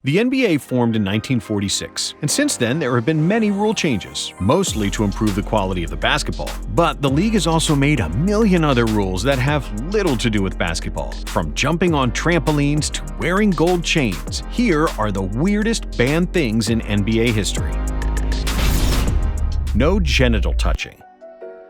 The NBA formed in 1946, and since then there have been many rule changes, mostly to improve the quality of the basketball. But the league has also made a million other rules that have little to do with basketball, from jumping on trampolines to wearing gold chains. Here are the weirdest banned things in NBA history. No genital touching.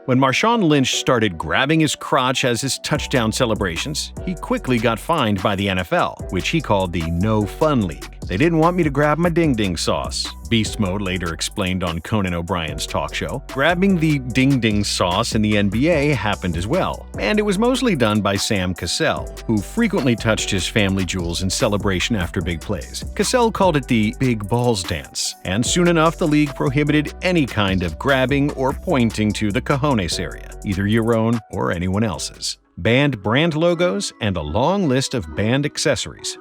When Marshawn Lynch started grabbing his crotch as his touchdown celebrations, he quickly got fined by the NFL, which he called the No Fun League. They didn't want me to grab my ding-ding sauce, Beast Mode later explained on Conan O'Brien's talk show. Grabbing the ding-ding sauce in the NBA happened as well, and it was mostly done by Sam Cassell, who frequently touched his family jewels in celebration after big plays. Cassell called it the Big Balls Dance, and soon enough the league prohibited any kind of grabbing or pointing to the cojones area, either your own or anyone else's. Banned brand logos and a long list of banned accessories.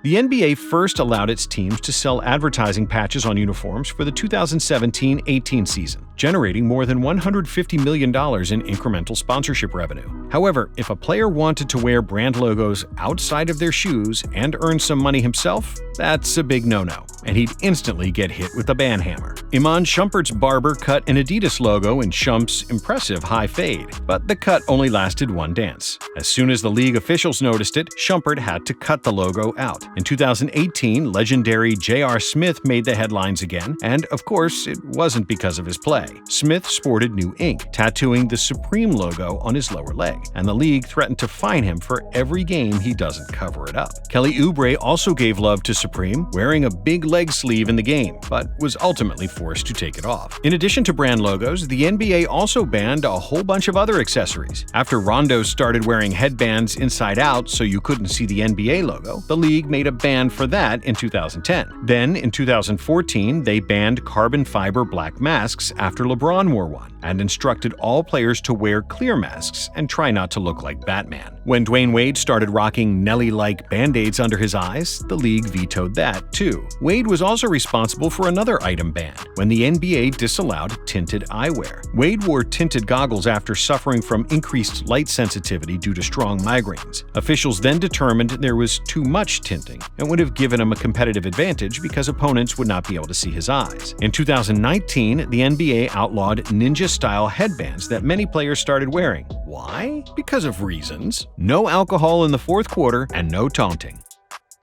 The NBA first allowed its teams to sell advertising patches on uniforms for the 2017-18 season, generating more than $150 million in incremental sponsorship revenue. However, if a player wanted to wear brand logos outside of their shoes and earn some money himself, that's a big no-no, and he'd instantly get hit with a ban hammer. Iman Shumpert's barber cut an Adidas logo in Shump's impressive high fade, but the cut only lasted one dance. As soon as the league officials noticed it, Shumpert had to cut the logo out. In 2018, legendary J.R. Smith made the headlines again, and of course, it wasn't because of his play. Smith sported new ink, tattooing the Supreme logo on his lower leg, and the league threatened to fine him for every game he doesn't cover it up. Kelly Oubre also gave love to Supreme, wearing a big leg sleeve in the game, but was ultimately forced to take it off. In addition to brand logos, the NBA also banned a whole bunch of other accessories. After Rondo started wearing headbands inside out so you couldn't see the NBA logo, the league made a ban for that in 2010. Then, in 2014, they banned carbon fiber black masks after LeBron wore one, and instructed all players to wear clear masks and try not to look like Batman. When Dwayne Wade started rocking Nelly-like band-aids under his eyes, the league vetoed that too. Wade was also responsible for another item ban, when the NBA disallowed tinted eyewear. Wade wore tinted goggles after suffering from increased light sensitivity due to strong migraines. Officials then determined there was too much tinting and would have given him a competitive advantage because opponents would not be able to see his eyes. In 2019, the NBA outlawed ninja-style headbands that many players started wearing. Why? Because of reasons. No alcohol in the fourth quarter and no taunting.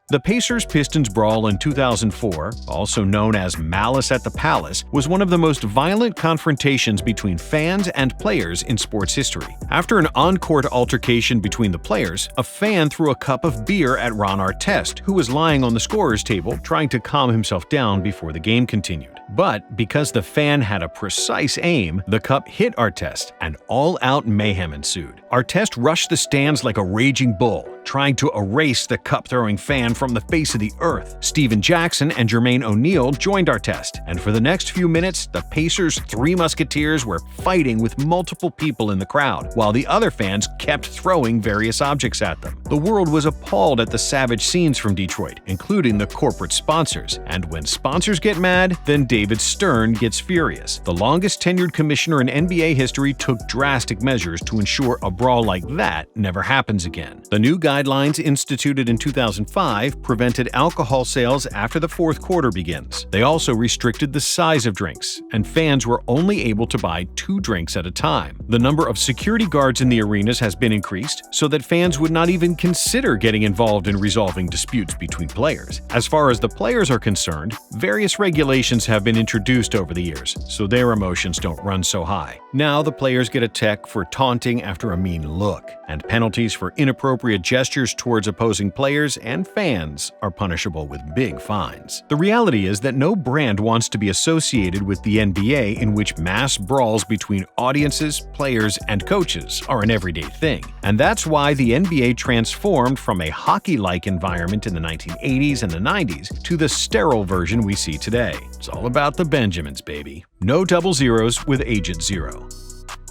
The Pacers-Pistons brawl in 2004, also known as Malice at the Palace, was one of the most violent confrontations between fans and players in sports history. After an on-court altercation between the players, a fan threw a cup of beer at Ron Artest, who was lying on the scorer's table trying to calm himself down before the game continued. But because the fan had a precise aim, the cup hit Artest, and all-out mayhem ensued. Artest rushed the stands like a raging bull, trying to erase the cup-throwing fan from the face of the earth. Steven Jackson and Jermaine O'Neal joined Artest, and for the next few minutes, the Pacers' Three Musketeers were fighting with multiple people in the crowd, while the other fans kept throwing various objects at them. The world was appalled at the savage scenes from Detroit, including the corporate sponsors. And when sponsors get mad, then David Stern gets furious. The longest-tenured commissioner in NBA history took drastic measures to ensure a brawl like that never happens again. The new guidelines instituted in 2005 prevented alcohol sales after the fourth quarter begins. They also restricted the size of drinks, and fans were only able to buy 2 drinks at a time. The number of security guards in the arenas has been increased so that fans would not even consider getting involved in resolving disputes between players. As far as the players are concerned, various regulations have been introduced over the years, so their emotions don't run so high. Now the players get a tech for taunting after a mean look, and penalties for inappropriate gestures towards opposing players and fans are punishable with big fines. The reality is that no brand wants to be associated with the NBA, in which mass brawls between audiences, players, and coaches are an everyday thing. And that's why the NBA transformed from a hockey-like environment in the 1980s and the 90s to the sterile version we see today. It's all about the Benjamins, baby. No double zeros with Agent Zero.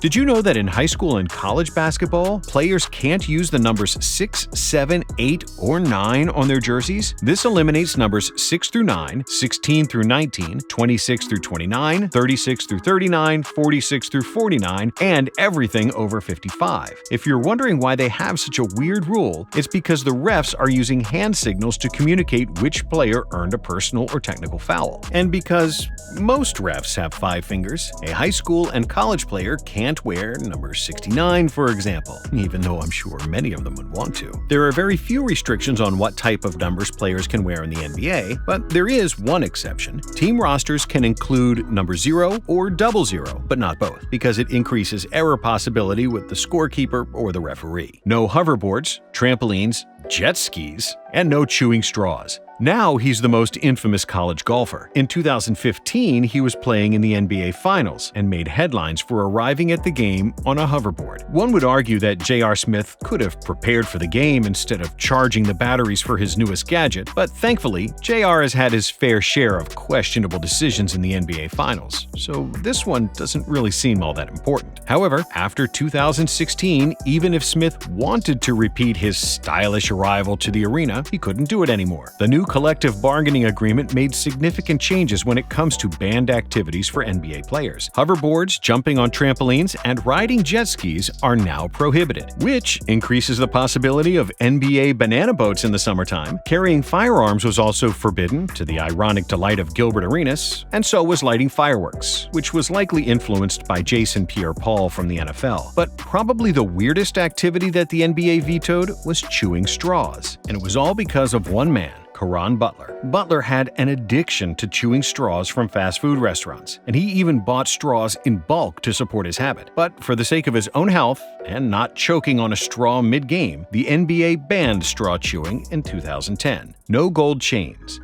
Did you know that in high school and college basketball, players can't use the numbers 6, 7, 8, or 9 on their jerseys? This eliminates numbers 6 through 9, 16 through 19, 26 through 29, 36 through 39, 46 through 49, and everything over 55. If you're wondering why they have such a weird rule, it's because the refs are using hand signals to communicate which player earned a personal or technical foul. And because most refs have 5 fingers, a high school and college player can't wear number 69, for example, even though I'm sure many of them would want to. There are very few restrictions on what type of numbers players can wear in the NBA, but there is one exception. Team rosters can include number 0 or 00, but not both, because it increases error possibility with the scorekeeper or the referee. No hoverboards, trampolines, jet skis, and no chewing straws. Now he's the most infamous college golfer. In 2015, he was playing in the NBA Finals and made headlines for arriving at the game on a hoverboard. One would argue that J.R. Smith could have prepared for the game instead of charging the batteries for his newest gadget, but thankfully, J.R. has had his fair share of questionable decisions in the NBA Finals, so this one doesn't really seem all that important. However, after 2016, even if Smith wanted to repeat his stylish arrival to the arena, he couldn't do it anymore. The new collective bargaining agreement made significant changes when it comes to banned activities for NBA players. Hoverboards, jumping on trampolines, and riding jet skis are now prohibited, which increases the possibility of NBA banana boats in the summertime. Carrying firearms was also forbidden, to the ironic delight of Gilbert Arenas, and so was lighting fireworks, which was likely influenced by Jason Pierre-Paul from the NFL. But probably the weirdest activity that the NBA vetoed was chewing straws, and it was all because of one man, Caron Butler. Butler had an addiction to chewing straws from fast food restaurants, and he even bought straws in bulk to support his habit. But for the sake of his own health and not choking on a straw mid-game, the NBA banned straw chewing in 2010. No gold chains.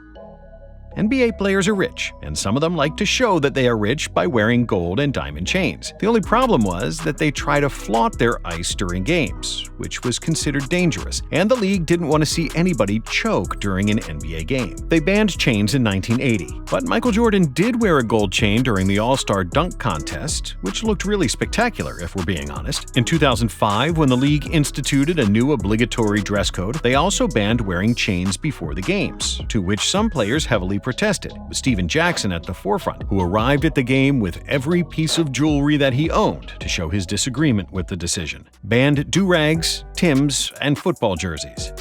NBA players are rich, and some of them like to show that they are rich by wearing gold and diamond chains. The only problem was that they try to flaunt their ice during games, which was considered dangerous, and the league didn't want to see anybody choke during an NBA game. They banned chains in 1980, but Michael Jordan did wear a gold chain during the All-Star Dunk Contest, which looked really spectacular if we're being honest. In 2005, when the league instituted a new obligatory dress code, they also banned wearing chains before the games, to which some players heavily protested, with Steven Jackson at the forefront, who arrived at the game with every piece of jewelry that he owned to show his disagreement with the decision. Banned do-rags, Timbs, and football jerseys.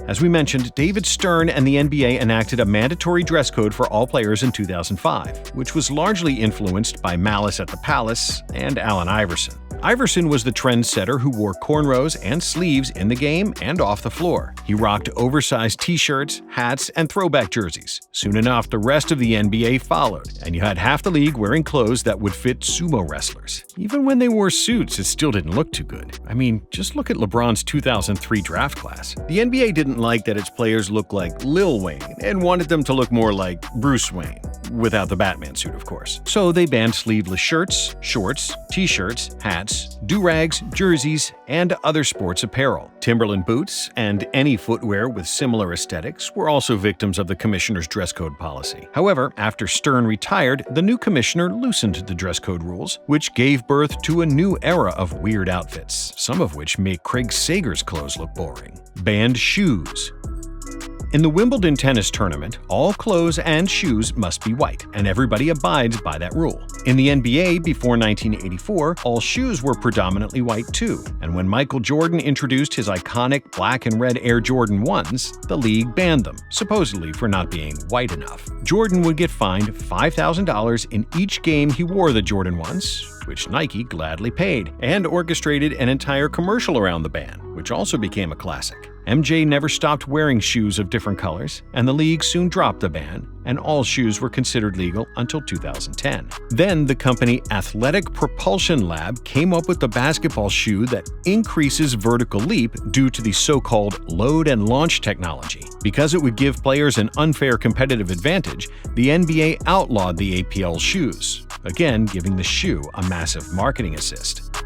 As we mentioned, David Stern and the NBA enacted a mandatory dress code for all players in 2005, which was largely influenced by Malice at the Palace and Allen Iverson. Iverson was the trendsetter who wore cornrows and sleeves in the game and off the floor. He rocked oversized t-shirts, hats, and throwback jerseys. Soon enough, the rest of the NBA followed, and you had half the league wearing clothes that would fit sumo wrestlers. Even when they wore suits, it still didn't look too good. I mean, just look at LeBron's 2003 draft class. The NBA didn't like that its players looked like Lil Wayne and wanted them to look more like Bruce Wayne, without the Batman suit, of course. So they banned sleeveless shirts, shorts, t-shirts, hats, do-rags, jerseys, and other sports apparel. Timberland boots and any footwear with similar aesthetics were also victims of the commissioner's dress code policy. However, after Stern retired, the new commissioner loosened the dress code rules, which gave birth to a new era of weird outfits, some of which make Craig Sager's clothes look boring. Banned shoes. In the Wimbledon tennis tournament, all clothes and shoes must be white, and everybody abides by that rule. In the NBA before 1984, all shoes were predominantly white too, and when Michael Jordan introduced his iconic black and red Air Jordan 1s, the league banned them, supposedly for not being white enough. Jordan would get fined $5,000 in each game he wore the Jordan 1s, which Nike gladly paid, and orchestrated an entire commercial around the ban, which also became a classic. MJ never stopped wearing shoes of different colors, and the league soon dropped the ban, and all shoes were considered legal until 2010. Then the company Athletic Propulsion Lab came up with the basketball shoe that increases vertical leap due to the so-called load and launch technology. Because it would give players an unfair competitive advantage, the NBA outlawed the APL shoes, again giving the shoe a massive marketing assist.